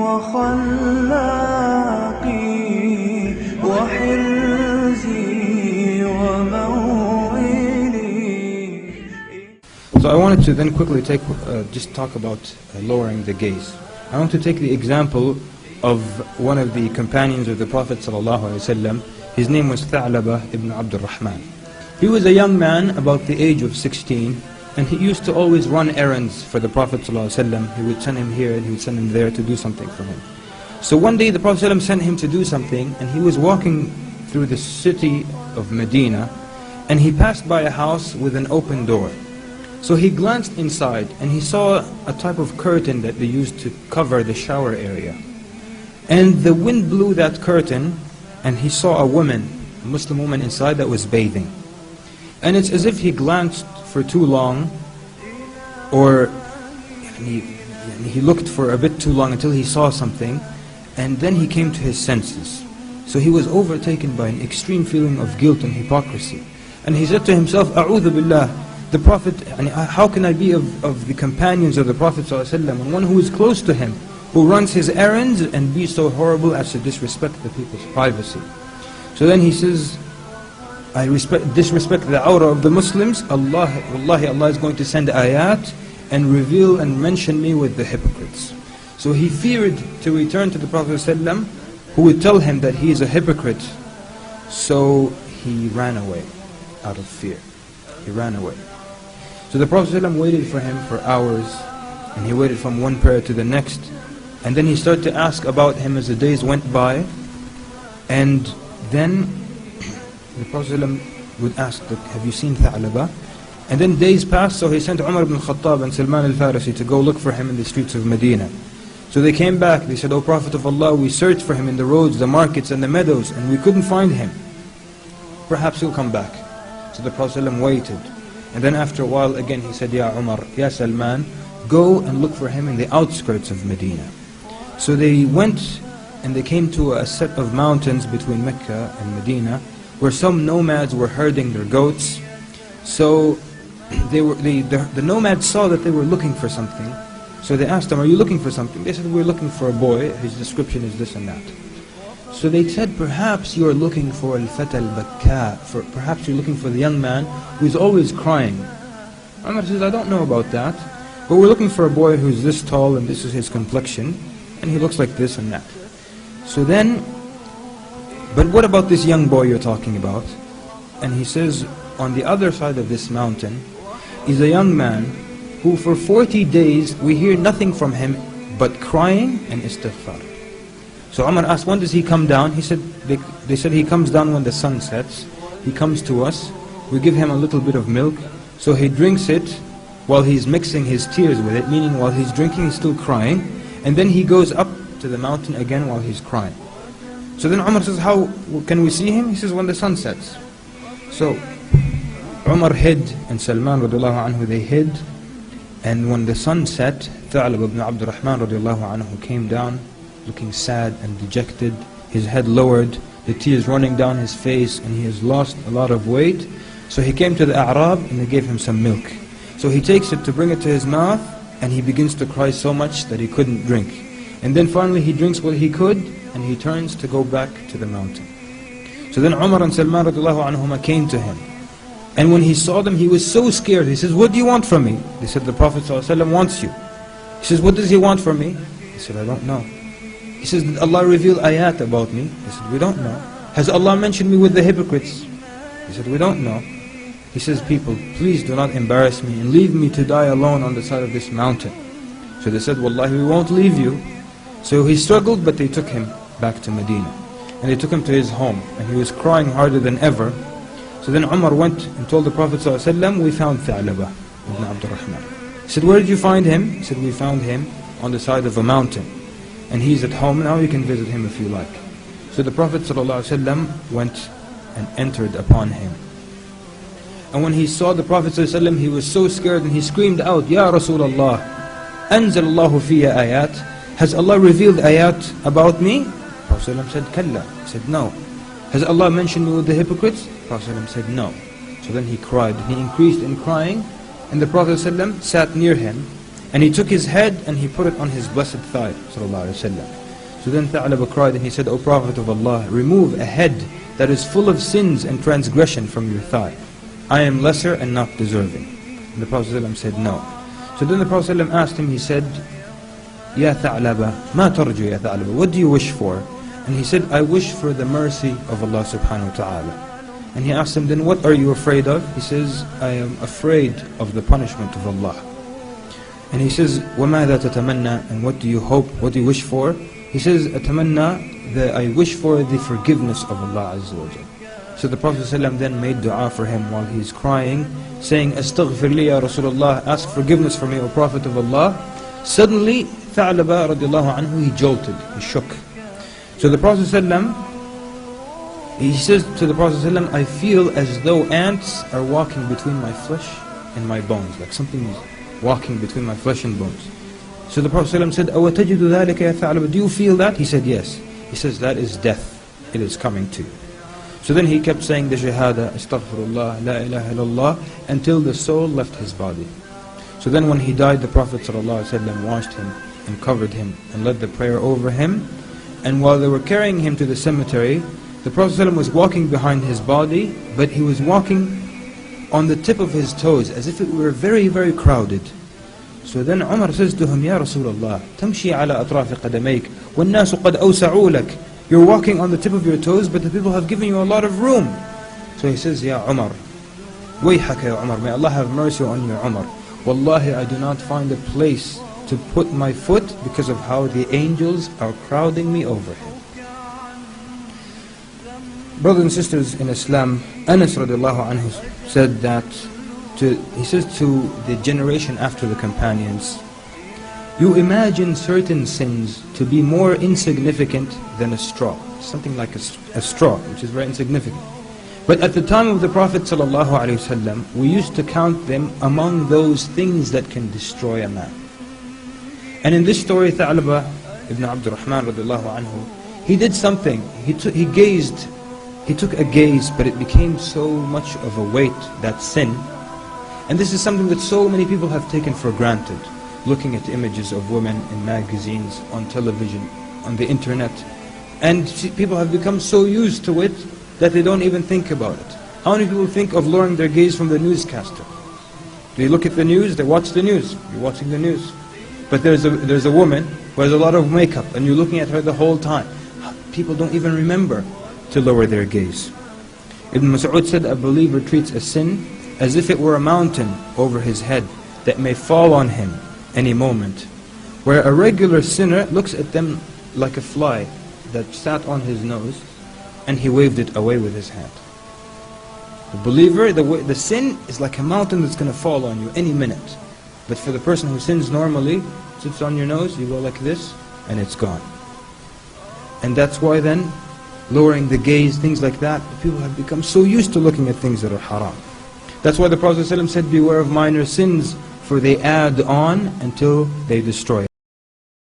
وخلاقي وحرزي وموئلي. So I wanted to then quickly just talk about lowering the gaze. I want to take the example of one of the companions of the Prophet ﷺ. His name was Tha'laba ibn Abdul Rahman. He was a young man about the age of 16, and he used to always run errands for the Prophet ﷺ. He would send him here and he would send him there to do something for him. So one day the Prophet ﷺ sent him to do something, and he was walking through the city of Medina, and he passed by a house with an open door. So he glanced inside and he saw a type of curtain that they used to cover the shower area. And the wind blew that curtain, and he saw a woman, a Muslim woman inside that was bathing. And it's as if he glanced for too long, or he looked for a bit too long until he saw something, and then he came to his senses. So he was overtaken by an extreme feeling of guilt and hypocrisy. And he said to himself, A'udhu Billah, the Prophet, how can I be of the companions of the Prophet ﷺ, and one who is close to him, who runs his errands, and be so horrible as to disrespect the people's privacy? So then he says, I disrespect the awrah of the Muslims. Wallahi, Allah is going to send ayat and reveal and mention me with the hypocrites. So he feared to return to the Prophet ﷺ, who would tell him that he is a hypocrite. So he ran away out of fear. He ran away. So the Prophet ﷺ waited for him for hours, and he waited from one prayer to the next, and then he started to ask about him as the days went by. And then the Prophet ﷺ would ask, have you seen Tha'laba? And then days passed, so he sent Umar ibn Khattab and Salman al-Farisi to go look for him in the streets of Medina. So they came back, they said, O Prophet of Allah, we searched for him in the roads, the markets and the meadows, and we couldn't find him. Perhaps he'll come back. So the Prophet ﷺ waited. And then after a while again he said, Ya Umar, Ya Salman, go and look for him in the outskirts of Medina. So they went and they came to a set of mountains between Mecca and Medina, where some nomads were herding their goats. So the nomads saw that they were looking for something. So they asked them, are you looking for something? They said, we're looking for a boy, his description is this and that. So they said, perhaps you are looking for al-fata al-bakka, perhaps you're looking for the young man who's always crying. Umar says, I don't know about that, but we're looking for a boy who's this tall and this is his complexion, and he looks like this and that. So then, but what about this young boy you're talking about? And he says, on the other side of this mountain is a young man who for 40 days we hear nothing from him but crying and istighfar. So Umar asked, when does he come down? He said, they said he comes down when the sun sets. He comes to us, we give him a little bit of milk, so he drinks it while he's mixing his tears with it, meaning while he's drinking he's still crying, and then he goes up to the mountain again while he's crying. So then Umar says, how can we see him? He says, when the sun sets. So Umar hid, and Salman radiallahu anhu, they hid, and when the sun set, Tha'laba ibn Abdul Rahman radiallahu anhu came down, looking sad and dejected, his head lowered, the tears running down his face, and he has lost a lot of weight. So he came to the A'rab and they gave him some milk. So he takes it to bring it to his mouth, and he begins to cry so much that he couldn't drink. And then finally he drinks what he could, and he turns to go back to the mountain. So then Umar and Salman radiallahu anhuma came to him. And when he saw them, he was so scared. He says, what do you want from me? They said, the Prophet ﷺ wants you. He says, what does he want from me? He said, I don't know. He says, did Allah reveal ayat about me? He said, we don't know. Has Allah mentioned me with the hypocrites? He said, we don't know. He says, people, please do not embarrass me and leave me to die alone on the side of this mountain. So they said, wallahi, we won't leave you. So he struggled, but they took him back to Medina. And they took him to his home, and he was crying harder than ever. So then Umar went and told the Prophet ﷺ, we found Tha'laba ibn Abdul Rahman. He said, where did you find him? He said, we found him on the side of a mountain. And he's at home now, you can visit him if you like. So the Prophet ﷺ went and entered upon him. And when he saw the Prophet ﷺ, he was so scared and he screamed out, Ya Rasulullah, Anzal Allahu fiyya ayat. Has Allah revealed ayat about me? Prophet ﷺ said, Kalla. He said, no. Has Allah mentioned me with the hypocrites? Prophet ﷺ said, no. So then he cried, and he increased in crying, and the Prophet ﷺ sat near him, And he took his head and he put it on his blessed thigh, sallallahu alaihi wasallam. So then Tha'laba cried and he said, O Prophet of Allah, remove a head that is full of sins and transgression from your thigh. I am lesser and not deserving. And the Prophet ﷺ said, no. So then the Prophet ﷺ asked him, he said, Ya Tha'laba, ma tarju ya Tha'laba, what do you wish for? And he said, I wish for the mercy of Allah subhanahu wa ta'ala. And he asked him, then what are you afraid of? He says, I am afraid of the punishment of Allah. And he says, وَمَاذَا تَتَمَنَّى, and what do you hope, what do you wish for? He says, أَتَمَنَّى, I wish for the forgiveness of Allah Azza wa Jal. So the Prophet ﷺ then made dua for him while he's crying, saying, Astaghfir li ya Rasulullah, ask forgiveness for me, O Prophet of Allah. Suddenly, Tha'laba radiallahu anhu, he jolted, he shook. So the Prophet ﷺ, he says to the Prophet ﷺ, I feel as though ants are walking between my flesh and my bones, like something is walking between my flesh and bones. So the Prophet ﷺ said, أَوَتَجِدُ ذَلِكَ يَا ثَعْلَبَ, do you feel that? He said, yes. He says, that is death. It is coming to you. So then he kept saying the shahada, astaghfirullah, la ilaha illallah, until the soul left his body. So then when he died, the Prophet ﷺ washed him and covered him and led the prayer over him. And while they were carrying him to the cemetery, the Prophet ﷺ was walking behind his body, but he was walking on the tip of his toes, as if it were very, very crowded. So then Umar says to him, Ya Rasulullah, تمشي على أطراف قدميك والناس قد أوسعوا لك. You're walking on the tip of your toes, but the people have given you a lot of room. So he says, Ya Umar, ويحك يا Umar, may Allah have mercy on you, Umar. Wallahi, I do not find a place to put my foot because of how the angels are crowding me over him. Brothers and sisters in Islam, Anas radiallahu anhu said that, he says to the generation after the companions, you imagine certain sins to be more insignificant than a straw, something like a straw, which is very insignificant. But at the time of the Prophet ﷺ, we used to count them among those things that can destroy a man. And in this story, Tha'laba ibn Abdurrahman radiallahu anhu, he did something. He took a gaze, but it became so much of a weight, that sin. And this is something that so many people have taken for granted, looking at images of women in magazines, on television, on the internet. And people have become so used to it that they don't even think about it. How many people think of lowering their gaze from the newscaster? Do you look at the news? They watch the news. You're watching the news. But there's a woman who has a lot of makeup, and you're looking at her the whole time. People don't even remember to lower their gaze. Ibn Mas'ud said, a believer treats a sin as if it were a mountain over his head that may fall on him any moment, where a regular sinner looks at them like a fly that sat on his nose and he waved it away with his hand. The believer, the sin is like a mountain that's going to fall on you any minute. But for the person who sins normally, sits on your nose, you go like this and it's gone. And that's why then, lowering the gaze, things like that, people have become so used to looking at things that are haram. That's why the Prophet ﷺ said, beware of minor sins, for they add on until they destroy